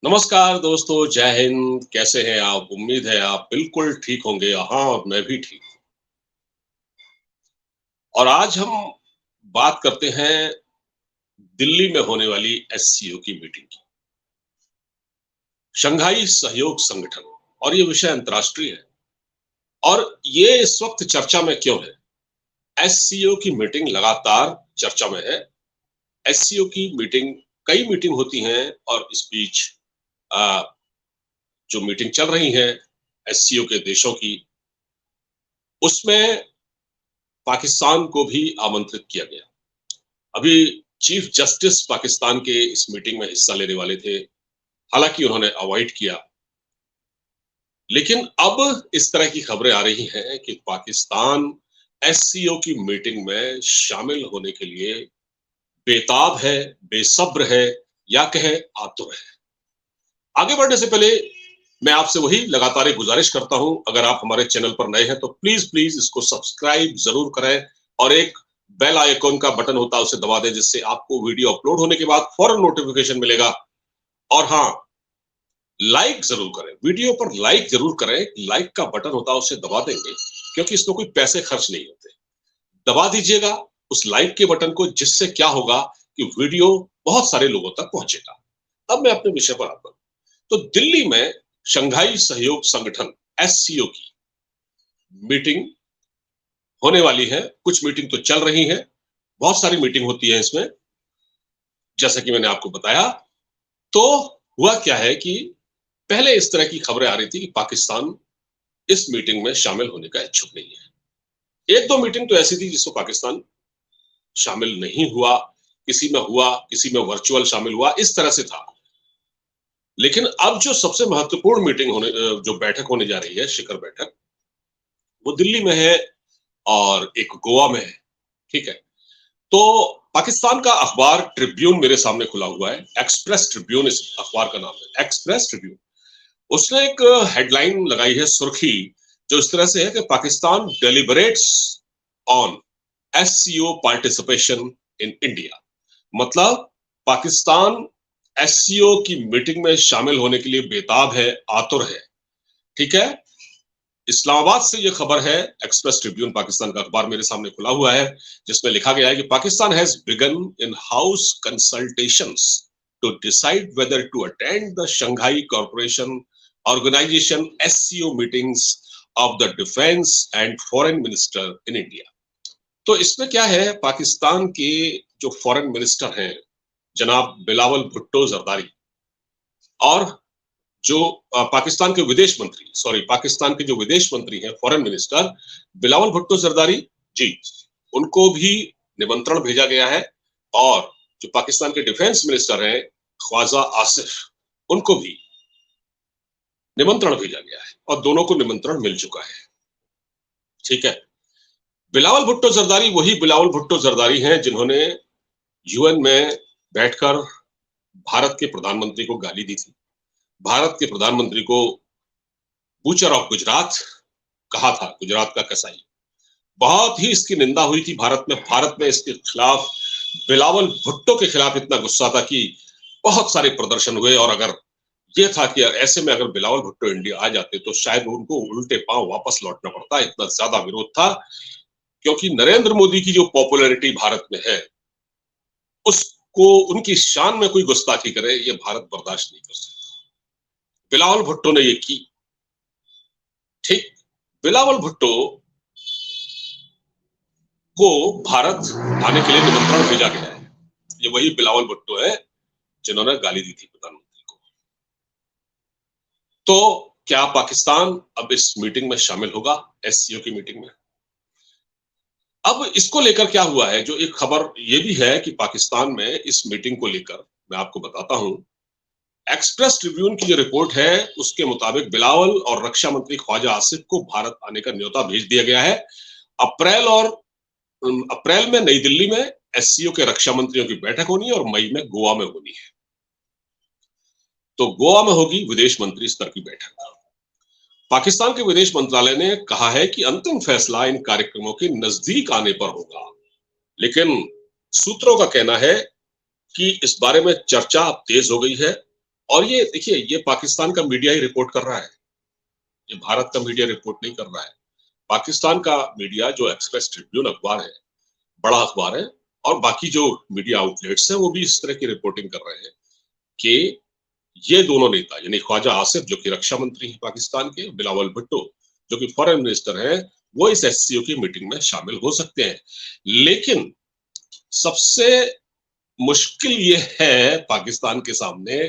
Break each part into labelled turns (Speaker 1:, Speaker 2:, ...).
Speaker 1: नमस्कार दोस्तों, जय हिंद। कैसे हैं आप? उम्मीद है आप बिल्कुल ठीक होंगे। हाँ, और मैं भी ठीक हूँ। और आज हम बात करते हैं दिल्ली में होने वाली एससीओ की मीटिंग की। शंघाई सहयोग संगठन, और ये विषय अंतर्राष्ट्रीय है। और ये इस वक्त चर्चा में क्यों है? एससीओ की मीटिंग लगातार चर्चा में है। एससीओ की मीटिंग, कई मीटिंग होती हैं, और इस बीच आ, जो मीटिंग चल रही है एससीओ के देशों की, उसमें पाकिस्तान को भी आमंत्रित किया गया। अभी चीफ जस्टिस पाकिस्तान के इस मीटिंग में हिस्सा लेने वाले थे, हालांकि उन्होंने अवॉइड किया। लेकिन अब इस तरह की खबरें आ रही हैं कि पाकिस्तान एससीओ की मीटिंग में शामिल होने के लिए बेताब है, बेसब्र है, या कहे आतुर है। आगे बढ़ने से पहले मैं आपसे वही लगातार एक गुजारिश करता हूं, अगर आप हमारे चैनल पर नए हैं तो प्लीज प्लीज इसको सब्सक्राइब जरूर करें, और एक बेल आइकॉन का बटन होता है उसे दबा दें, जिससे आपको वीडियो अपलोड होने के बाद फौरन नोटिफिकेशन मिलेगा। और हाँ, लाइक जरूर करें, वीडियो पर लाइक जरूर करें। लाइक का बटन होता है उसे दबा देंगे, क्योंकि इसमें कोई पैसे खर्च नहीं होते। दबा दीजिएगा उस लाइक के बटन को, जिससे क्या होगा कि वीडियो बहुत सारे लोगों तक पहुंचेगा। अब मैं अपने विषय पर आता हूं। तो दिल्ली में शंघाई सहयोग संगठन एससीओ की मीटिंग होने वाली है। कुछ मीटिंग तो चल रही है, बहुत सारी मीटिंग होती है इसमें, जैसा कि मैंने आपको बताया। तो हुआ क्या है कि पहले इस तरह की खबरें आ रही थी कि पाकिस्तान इस मीटिंग में शामिल होने का इच्छुक नहीं है। एक दो मीटिंग तो ऐसी थी जिसमें पाकिस्तान शामिल नहीं हुआ, किसी में हुआ, किसी में वर्चुअल शामिल हुआ, इस तरह से था। लेकिन अब जो सबसे महत्वपूर्ण मीटिंग होने, जो बैठक होने जा रही है, शिखर बैठक, वो दिल्ली में है और एक गोवा में है। ठीक है। तो पाकिस्तान का अखबार ट्रिब्यून मेरे सामने खुला हुआ है, एक्सप्रेस ट्रिब्यून इस अखबार का नाम है, एक्सप्रेस ट्रिब्यून। उसने एक हेडलाइन लगाई है, सुर्खी, जो इस तरह से है कि Pakistan deliberates on SCO participation in India. मतलब पाकिस्तान एससीओ की मीटिंग में शामिल होने के लिए बेताब है, आतुर है। ठीक है। इस्लामाबाद से यह खबर है, एक्सप्रेस ट्रिब्यून पाकिस्तान का अखबार मेरे सामने खुला हुआ है, जिसमें लिखा गया है कि Pakistan has begun in house consultations to decide whether to attend the Shanghai corporation organisation SCO meetings of the defence and foreign minister in India. तो इसमें क्या है, पाकिस्तान के जो फॉरेन मिनिस्टर हैं, जनाब बिलावल भुट्टो जरदारी, और जो पाकिस्तान के विदेश मंत्री, सॉरी, पाकिस्तान के जो विदेश मंत्री हैं, फॉरेन मिनिस्टर बिलावल भुट्टो जरदारी जी, उनको भी निमंत्रण भेजा गया है। और जो पाकिस्तान के डिफेंस मिनिस्टर हैं, ख्वाजा आसिफ, उनको भी निमंत्रण भेजा गया है, और दोनों को निमंत्रण मिल चुका है। ठीक है। बिलावल भुट्टो जरदारी वही बिलावल भुट्टो जरदारी हैं जिन्होंने यूएन में बैठकर भारत के प्रधानमंत्री को गाली दी थी। भारत के प्रधानमंत्री को बूचर ऑफ गुजरात कहा था, गुजरात का कसाई। बहुत ही इसकी निंदा हुई थी भारत में इसके खिलाफ, बिलावल भुट्टो के खिलाफ इतना गुस्सा था कि बहुत सारे प्रदर्शन हुए। और अगर ये था कि ऐसे में अगर बिलावल भुट्टो इंडिया आ जाते तो शायद उनको उल्टे पांव वापस लौटना पड़ता, इतना ज्यादा विरोध था। क्योंकि नरेंद्र मोदी की जो पॉपुलैरिटी भारत में है, उसको, उनकी शान में कोई गुस्ताखी करे, ये भारत बर्दाश्त नहीं कर सकता। बिलावल भुट्टो ने ये की। ठीक। बिलावल भुट्टो को भारत आने के लिए निमंत्रण भेजा गया है। ये वही बिलावल भुट्टो है जिन्होंने गाली दी थी प्रधानमंत्री को। तो क्या पाकिस्तान अब इस मीटिंग में शामिल होगा, एससीओ की मीटिंग में? अब इसको लेकर क्या हुआ है, जो एक खबर ये भी है कि पाकिस्तान में इस मीटिंग को लेकर मैं आपको बताता हूं। एक्सप्रेस ट्रिब्यून की जो रिपोर्ट है, उसके मुताबिक बिलावल और रक्षा मंत्री ख्वाजा आसिफ को भारत आने का न्योता भेज दिया गया है। अप्रैल और अप्रैल में नई दिल्ली में एससीओ के रक्षा मंत्रियों की बैठक होनी है, और मई में गोवा में होनी है। तो गोवा में होगी विदेश मंत्री स्तर की बैठक। पाकिस्तान के विदेश मंत्रालय ने कहा है कि अंतिम फैसला इन कार्यक्रमों के नजदीक आने पर होगा। लेकिन सूत्रों का कहना है कि इस बारे में चर्चा अब तेज हो गई है, और ये देखिए, ये पाकिस्तान का मीडिया ही रिपोर्ट कर रहा है, ये भारत का मीडिया रिपोर्ट नहीं कर रहा है। पाकिस्तान का मीडिया जो एक्सप्रेस ट्रिब्यून अखबार है, बड़ा अखबार है, और बाकी जो मीडिया आउटलेट्स हैं वो भी इस तरह की रिपोर्टिंग कर रहे हैं कि ये दोनों नेता यानी ख्वाजा आसिफ जो कि रक्षा मंत्री हैं पाकिस्तान के, बिलावल भुट्टो जो कि फॉरेन मिनिस्टर हैं, वो इस एससीओ की मीटिंग में शामिल हो सकते हैं। लेकिन सबसे मुश्किल ये है पाकिस्तान के सामने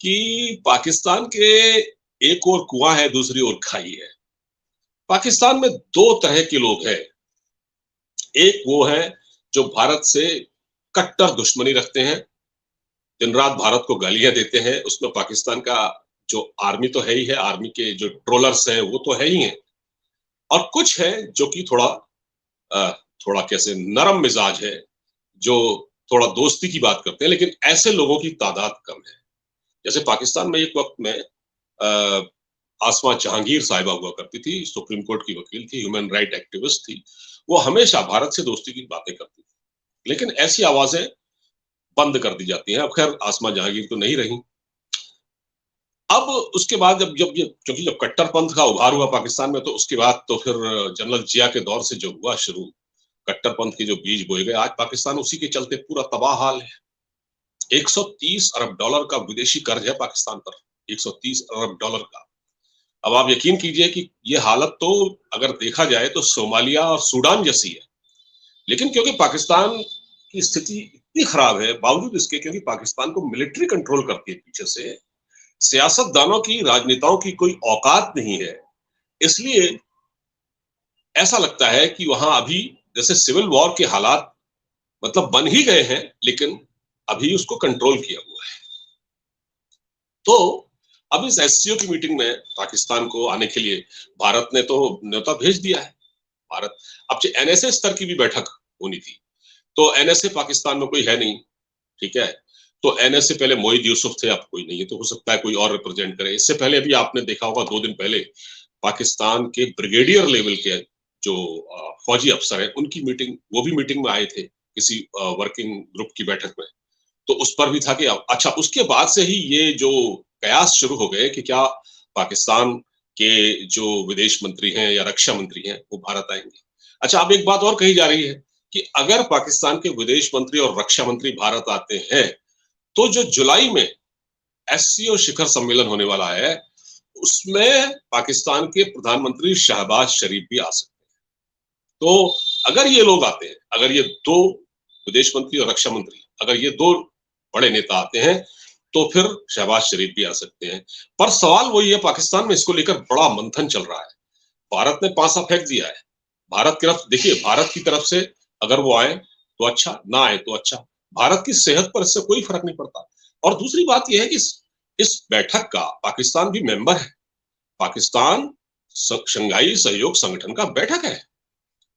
Speaker 1: कि पाकिस्तान के एक और कुआं है, दूसरी ओर खाई है। पाकिस्तान में दो तरह के लोग हैं। एक वो है जो भारत से कट्टर दुश्मनी रखते हैं, दिन रात भारत को गालियां देते हैं, उसमें पाकिस्तान का जो आर्मी तो है ही है, आर्मी के जो ट्रोलर्स हैं वो तो है ही हैं, और कुछ है जो कि थोड़ा कैसे नरम मिजाज है, जो थोड़ा दोस्ती की बात करते हैं, लेकिन ऐसे लोगों की तादाद कम है। जैसे पाकिस्तान में एक वक्त में आसमा जहांगीर साहिबा हुआ करती थी, सुप्रीम कोर्ट की वकील थी, ह्यूमन राइट एक्टिविस्ट थी, वो हमेशा भारत से दोस्ती की बातें करती थी, लेकिन ऐसी आवाजें बंद कर दी जाती हैं। अब खैर आसमा जहांगीर तो नहीं रही। अब उसके बाद जब जब ये क्योंकि जब कट्टरपंथ का उभार हुआ पाकिस्तान में, तो उसके बाद तो फिर जनरल जिया के दौर से जो हुआ शुरू, कट्टरपंथ के जो बीज बोए गए, आज पाकिस्तान उसी के चलते पूरा तबाह हाल है। 130 अरब डॉलर का विदेशी कर्ज है पाकिस्तान पर, 130 अरब डॉलर का। अब आप यकीन कीजिए कि ये हालत तो अगर देखा जाए तो सोमालिया और सूडान जैसी है, लेकिन क्योंकि पाकिस्तान की स्थिति इतनी खराब है, बावजूद इसके क्योंकि पाकिस्तान को मिलिट्री कंट्रोल करती है पीछे से, सियासतदानों की, राजनेताओं की कोई औकात नहीं है, इसलिए ऐसा लगता है कि वहां अभी जैसे सिविल वॉर के हालात मतलब बन ही गए हैं, लेकिन अभी उसको कंट्रोल किया हुआ है। तो अब इस एससीओ की मीटिंग में पाकिस्तान को आने के लिए भारत ने तो न्योता भेज दिया है। भारत अब एनएसए स्तर की भी बैठक होनी थी, तो एनएसए पाकिस्तान में कोई है नहीं, ठीक है। तो एनएसए पहले मोईद यूसुफ थे, अब कोई नहीं है, तो हो सकता है कोई और रिप्रेजेंट करे। इससे पहले भी आपने देखा होगा 2 दिन पहले पाकिस्तान के ब्रिगेडियर लेवल के जो फौजी अफसर हैं, उनकी मीटिंग, वो भी मीटिंग में आए थे किसी वर्किंग ग्रुप की बैठक में। तो उस पर भी था कि अच्छा, उसके बाद से ही ये जो कयास शुरू हो गए कि क्या पाकिस्तान के जो विदेश मंत्री हैं या रक्षा मंत्री हैं वो भारत आएंगे। अच्छा, अब एक बात और कही जा रही है कि अगर पाकिस्तान के विदेश मंत्री और रक्षा मंत्री भारत आते हैं, तो जो जुलाई में एससीओ शिखर सम्मेलन होने वाला है, उसमें पाकिस्तान के प्रधानमंत्री शहबाज शरीफ भी आ सकते हैं। तो अगर ये लोग आते हैं, अगर ये दो विदेश मंत्री और रक्षा मंत्री, अगर ये दो बड़े नेता आते हैं, तो फिर शहबाज शरीफ भी आ सकते हैं। पर सवाल वही है, पाकिस्तान में इसको लेकर बड़ा मंथन चल रहा है। भारत ने पासा फेंक दिया है। भारत की तरफ देखिए, भारत की तरफ से अगर वो आए तो अच्छा, ना आए तो अच्छा, भारत की सेहत पर इससे कोई फर्क नहीं पड़ता। और दूसरी बात यह है कि इस बैठक का पाकिस्तान भी मेंबर है। पाकिस्तान शंघाई सहयोग संगठन का बैठक है,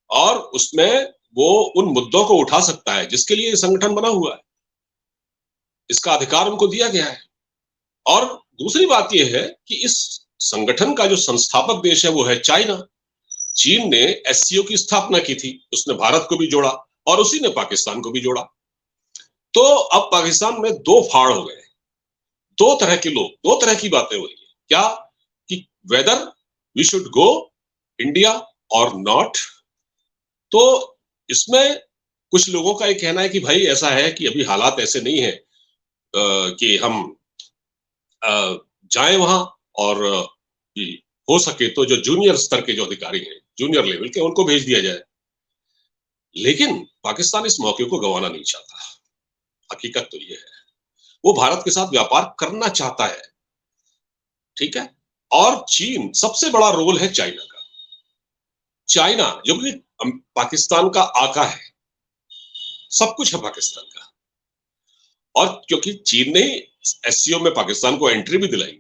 Speaker 1: और उसमें वो उन मुद्दों को उठा सकता है जिसके लिए संगठन बना हुआ है, इसका अधिकार उनको दिया गया है। और दूसरी बात यह है कि इस संगठन का जो संस्थापक देश है वो है चाइना। चीन ने एससीओ की स्थापना की थी, उसने भारत को भी जोड़ा और उसी ने पाकिस्तान को भी जोड़ा। तो अब पाकिस्तान में दो फाड़ हो गए, दो तरह के लोग, दो तरह की बातें हो रही है। क्या कि whether we should go India और नॉट। तो इसमें कुछ लोगों का एक कहना है कि भाई ऐसा है कि अभी हालात ऐसे नहीं है कि हम जाएं वहां, और हो सके तो जो जूनियर स्तर के जो अधिकारी हैं, जूनियर लेवल के, उनको भेज दिया जाए। लेकिन पाकिस्तान इस मौके को गंवाना नहीं चाहता। हकीकत तो ये है, वो भारत के साथ व्यापार करना चाहता है, ठीक है। और चीन, सबसे बड़ा रोल है चाइना का। चाइना जो कि पाकिस्तान का आका है, सब कुछ है पाकिस्तान का, और क्योंकि चीन ने एससीओ में पाकिस्तान को एंट्री भी दिलाई,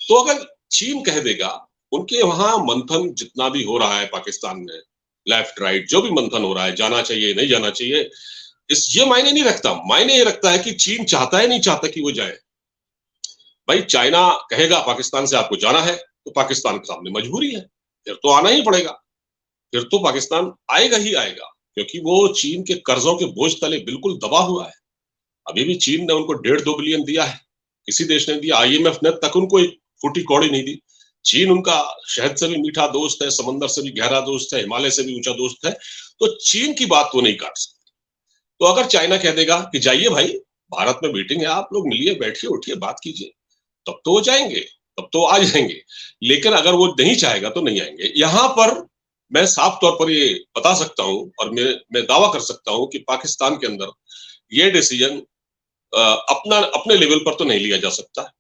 Speaker 1: तो अगर चीन कह देगा, उनके वहां मंथन जितना भी हो रहा है पाकिस्तान में, लेफ्ट राइट जो भी मंथन हो रहा है, जाना चाहिए नहीं जाना चाहिए, इस ये मायने नहीं रखता। मायने ये रखता है कि चीन चाहता है नहीं चाहता कि वो जाए। भाई चाइना कहेगा पाकिस्तान से आपको जाना है, तो पाकिस्तान के सामने मजबूरी है, फिर तो आना ही पड़ेगा, फिर तो पाकिस्तान आएगा ही आएगा, क्योंकि वो चीन के कर्जों के बोझ तले बिल्कुल दबा हुआ है। अभी भी चीन ने उनको 1.5-2 बिलियन दिया है, किसी देश ने दिया, आईएमएफ ने तक उनको एक फूटी कौड़ी नहीं दी। चीन उनका शहद से भी मीठा दोस्त है, समंदर से भी गहरा दोस्त है, हिमालय से भी ऊंचा दोस्त है, तो चीन की बात वो नहीं काट सकते। तो अगर चाइना कह देगा कि जाइए भाई, भारत में मीटिंग है, आप लोग मिलिए, बैठिए, उठिए, बात कीजिए, तब तो वो जाएंगे, तब तो आ जाएंगे। लेकिन अगर वो नहीं चाहेगा तो नहीं आएंगे। यहाँ पर मैं साफ तौर पर ये बता सकता हूँ और मैं दावा कर सकता हूँ कि पाकिस्तान के अंदर ये डिसीजन अपना अपने लेवल पर तो नहीं लिया जा सकता,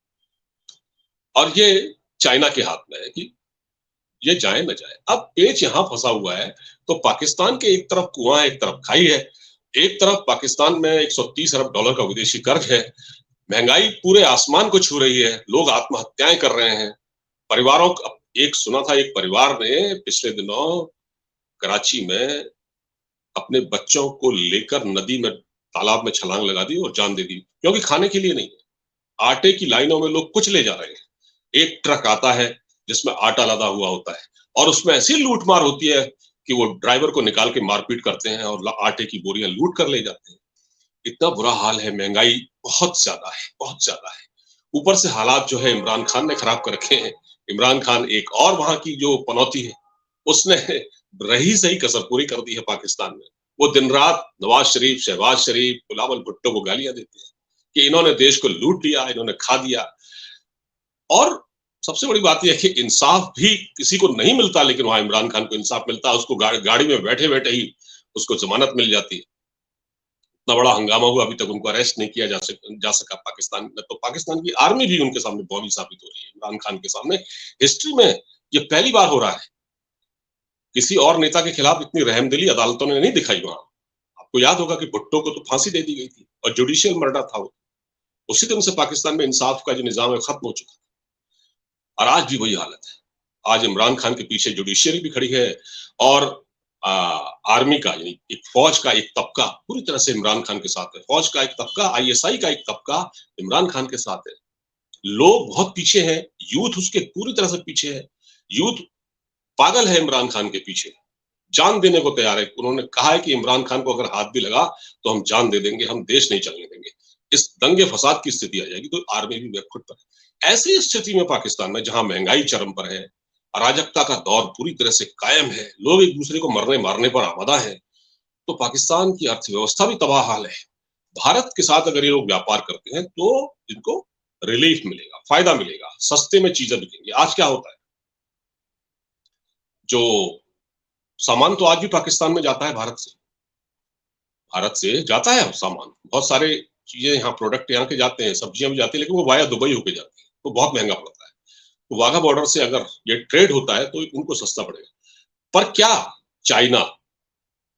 Speaker 1: और ये चाइना के हाथ में है कि ये जाए न जाए। अब पेच यहाँ फंसा हुआ है, तो पाकिस्तान के एक तरफ कुआं है, एक तरफ खाई है। एक तरफ पाकिस्तान में 130 अरब डॉलर का विदेशी कर्ज है, महंगाई पूरे आसमान को छू रही है, लोग आत्महत्याएं कर रहे हैं, परिवारों का एक सुना था, एक परिवार ने पिछले दिनों कराची में अपने बच्चों को लेकर नदी में, तालाब में छलांग लगा दी और जान दे दी, क्योंकि खाने के लिए नहीं है। आटे की लाइनों में लोग कुछ ले जा रहे हैं। एक ट्रक आता है जिसमें आटा लदा हुआ होता है, और उसमें ऐसी लूटमार होती है कि वो ड्राइवर को निकाल के मारपीट करते हैं और आटे की बोरियां लूट कर ले जाते हैं। इतना बुरा हाल है, महंगाई बहुत ज्यादा है, बहुत ज्यादा है। ऊपर से हालात जो है इमरान खान ने खराब कर रखे हैं। इमरान खान एक और वहां की जो पनौती है, उसने रही सही कसर पूरी कर दी है पाकिस्तान में। वो दिन रात नवाज शरीफ, शहबाज शरीफ, बिलावल भुट्टो को गालियां देते हैं कि इन्होंने देश को लूट लिया, इन्होंने खा दिया। और सबसे बड़ी बात यह है कि इंसाफ भी किसी को नहीं मिलता, लेकिन वहां इमरान खान को इंसाफ मिलता है। उसको गाड़ी में बैठे बैठे ही उसको जमानत मिल जाती है। इतना बड़ा हंगामा हुआ, अभी तक उनको अरेस्ट नहीं किया जा सका पाकिस्तान में। तो पाकिस्तान की आर्मी भी उनके सामने बौली साबित हो रही है, इमरान खान के सामने। हिस्ट्री में ये पहली बार हो रहा है। किसी और नेता के खिलाफ इतनी रहमदिली अदालतों ने नहीं दिखाई वहां। आपको याद होगा कि भुट्टो को तो फांसी दे दी गई थी और जुडिशियल मर्डर था वो। उसी दिन से पाकिस्तान में इंसाफ का जो निजाम है खत्म हो चुका, और आज भी वही हालत है। आज इमरान खान के पीछे जुडिशियरी भी खड़ी है, और आर्मी का, यानी एक फौज का एक तबका पूरी तरह से इमरान खान के साथ है। फौज का एक तबका, आईएसआई का एक तबका इमरान खान के साथ है। लोग बहुत पीछे हैं, यूथ उसके पूरी तरह से पीछे है। यूथ पागल है इमरान खान के पीछे, जान देने को तैयार है। उन्होंने कहा है कि इमरान खान को अगर हाथ भी लगा तो हम जान दे देंगे, हम देश नहीं चलने देंगे। इस दंगे फसाद की स्थिति आ जाएगी तो आर्मी भी बैकफुट पर है। ऐसी स्थिति में पाकिस्तान में, जहां महंगाई चरम पर है, अराजकता का दौर पूरी तरह से कायम है, लोग एक दूसरे को मरने मारने पर आमादा है, तो पाकिस्तान की अर्थव्यवस्था भी तबाह हाल है। भारत के साथ अगर ये लोग व्यापार करते हैं तो इनको रिलीफ मिलेगा, फायदा मिलेगा, सस्ते में चीजें बिकेंगी। आज क्या होता है, जो सामान तो आज भी पाकिस्तान में जाता है, भारत से जाता है सामान, बहुत सारे चीजें यहाँ, प्रोडक्ट यहाँ के जाते हैं, सब्जियां भी जाती है, लेकिन वो वाया दुबई होके जाती है, तो बहुत महंगा पड़ता है। तो वाघा बॉर्डर से अगर ये ट्रेड होता है तो उनको सस्ता पड़ेगा। पर क्या चाइना,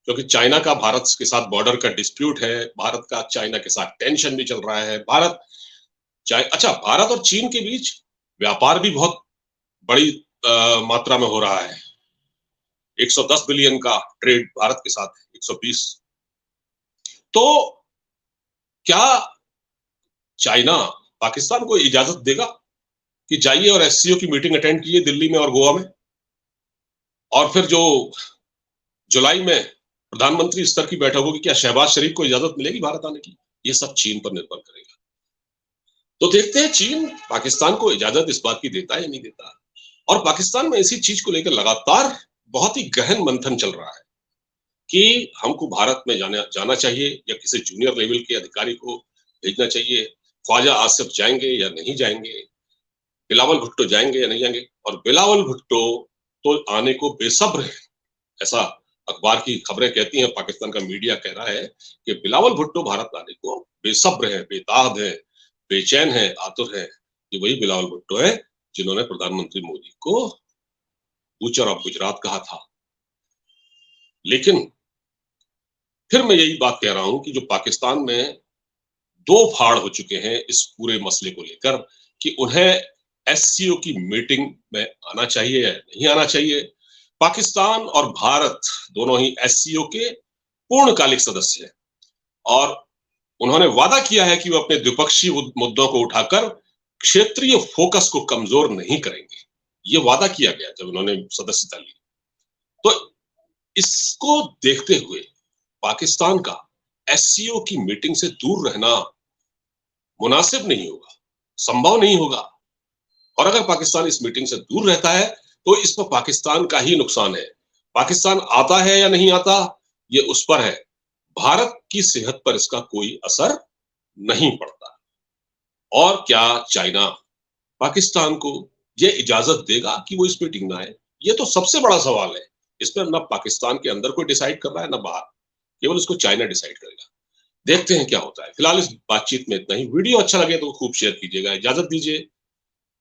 Speaker 1: क्योंकि चाइना का भारत के साथ बॉर्डर का डिस्प्यूट है, भारत का चाइना के साथ टेंशन भी चल रहा है, अच्छा, भारत और चीन के बीच व्यापार भी बहुत बड़ी मात्रा में हो रहा है। 110 बिलियन का ट्रेड भारत के साथ है, 120। तो क्या चाइना पाकिस्तान को इजाजत देगा कि जाइए और एससीओ की मीटिंग अटेंड कीजिए दिल्ली में और गोवा में, और फिर जो जुलाई में प्रधानमंत्री स्तर की बैठक होगी, क्या शहबाज शरीफ को इजाजत मिलेगी भारत आने की? ये सब चीन पर निर्भर करेगा। तो देखते हैं चीन पाकिस्तान को इजाजत इस बात की देता है या नहीं देता। और पाकिस्तान में इसी चीज को लेकर लगातार बहुत ही गहन मंथन चल रहा है कि हमको भारत में जाना चाहिए या किसी जूनियर लेवल के अधिकारी को भेजना चाहिए। ख्वाजा आसिफ जाएंगे या नहीं जाएंगे, बिलावल भुट्टो जाएंगे या नहीं जाएंगे। और बिलावल भुट्टो तो आने को बेसब्र है, ऐसा अखबार की खबरें कहती हैं, पाकिस्तान का मीडिया कह रहा है कि बिलावल भुट्टो भारत आने को बेसब्र है, बेताब है, बेचैन है, आतुर है। ये वही बिलावल भुट्टो है जिन्होंने प्रधानमंत्री मोदी को बूचर ऑफ गुजरात कहा था। लेकिन फिर मैं यही बात कह रहा हूं कि जो पाकिस्तान में दो फाड़ हो चुके हैं इस पूरे मसले को लेकर, कि उन्हें एससीओ की मीटिंग में आना चाहिए या नहीं आना चाहिए। पाकिस्तान और भारत दोनों ही एससीओ के पूर्णकालिक सदस्य हैं, और उन्होंने वादा किया है कि वो अपने द्विपक्षीय मुद्दों को उठाकर क्षेत्रीय फोकस को कमजोर नहीं करेंगे। ये वादा किया गया जब उन्होंने सदस्यता ली। तो इसको देखते हुए पाकिस्तान का एससीओ की मीटिंग से दूर रहना मुनासिब नहीं होगा। संभव नहीं होगा। और अगर पाकिस्तान इस मीटिंग से दूर रहता है, तो इसमें पाकिस्तान का ही नुकसान है। पाकिस्तान आता है या नहीं आता, ये उस पर है। भारत की सेहत पर इसका कोई असर नहीं पड़ता। और क्या चाइना पाकिस्तान को ये इजाजत देगा कि वो इस मीटिंग में आए? ये तो सबसे बड़ा सवाल है। इसमें ना पाकिस्तान के अंदर कोई डिसाइड कर रहा है, ना बाहर। केवल इसको चाइना डिसाइड करेगा। देखते हैं क्या होता है। फिलहाल इस बातचीत में इतना ही। वीडियो अच्छा लगे तो खूब शेयर कीजिएगा। इजाजत दीजिए।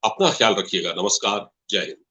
Speaker 1: अपना ख्याल रखिएगा। नमस्कार। जय हिंद।